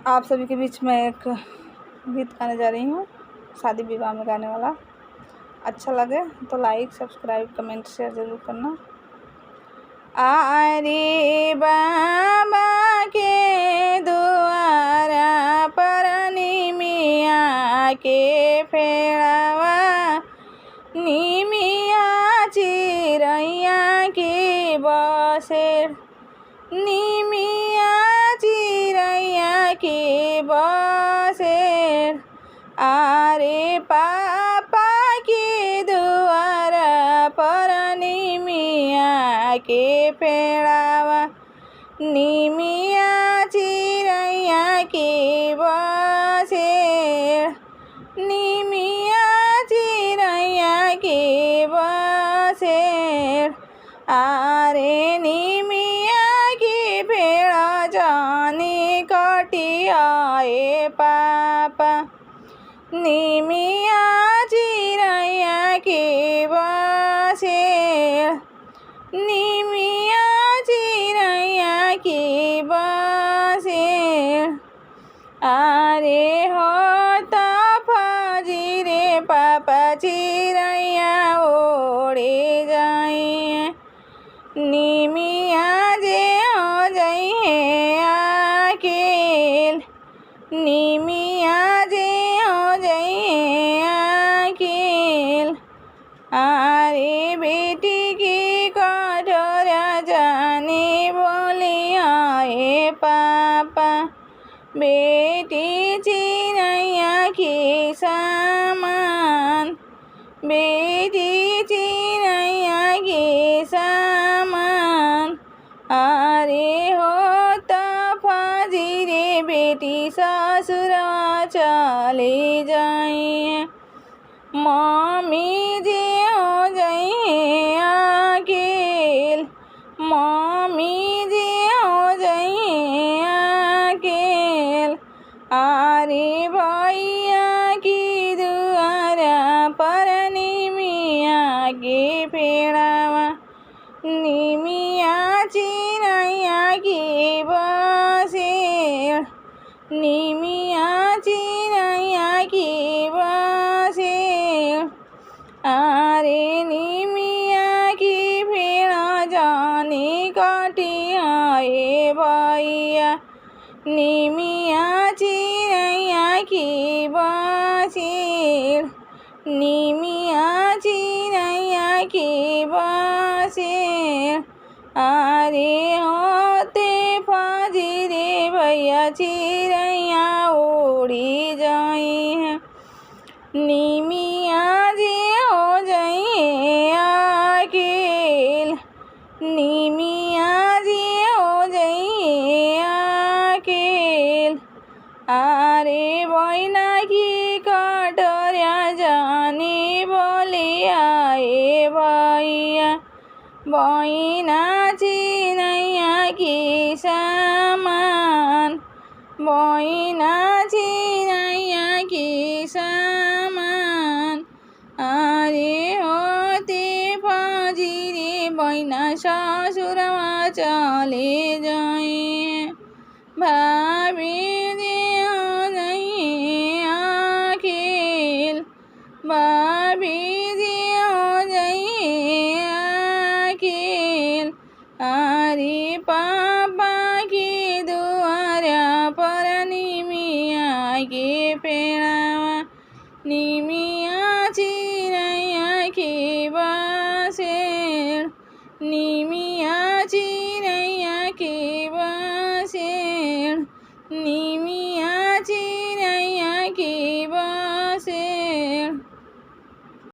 आप सभी के बीच में एक गीत गाने जा रही हूँ, शादी विवाह में गाने वाला। अच्छा लगे तो लाइक, सब्सक्राइब, कमेंट, शेयर ज़रूर करना। आरे बाबा के दुआरा पर निमिया के फेड़ावा, निमिया चिरैया की बसेर, निमिया चिरैया की बसेर। आरे पापा के दुआरा पर निमिया के पेड़ावा, निमिया चिरैया की बसेर, निमिया चिरैया की बसेर। आरे निमिया की पेड़ जानी कटियाए पापा, निमिया चिरैया की बसेर, निमिया चिरैया की बसेर। आरे हो तो फजीरे पापा चिरैया ओढ़े जाइए, निमिया जे हो जाइए अकेल, निमिया जे हो जाइए अकेल। आरे बेटी की कटोरा जाने बोली आए पापा, बेटी चिरैया की सामान, बेटी चिरैया की सामान। आरे हो तो फजीरे बेटी ससुरा चले जाइए, मम्मी जी हो जाइए अकेल, मम्मी जी हो जाइए अकेल। आरे भैया की दुआरा पर निमिया के पेड़ावा, निमिया चिरैया की बसेर, निमिया चिरैया की बसेर। आरे निमिया की पेड़ जानी कटियाए भैया, निमिया चिरैया की बसेर, निमिया चिरैया की बसेर। आरे होते फजीरे भैया चिरैया उड़ी जाइए, निमिया जी हो जाइए अकेल, निमिया जी हो जाइए अकेल। आरे बहिना की कटोरा जानी बोली आए भैया, बहिना चिरैया की सामान, बहिना चिरैया की सामान। आरे होते फजीरे बहिना ससुरवा चले जाइए, भाभी जी हो जाइए अकेल, भाभी जी हो जाइए अकेल। आरे पापा की दुआरा पर निमिया के पेड़ावा, निमिया चिरैया की बसेर, निमिया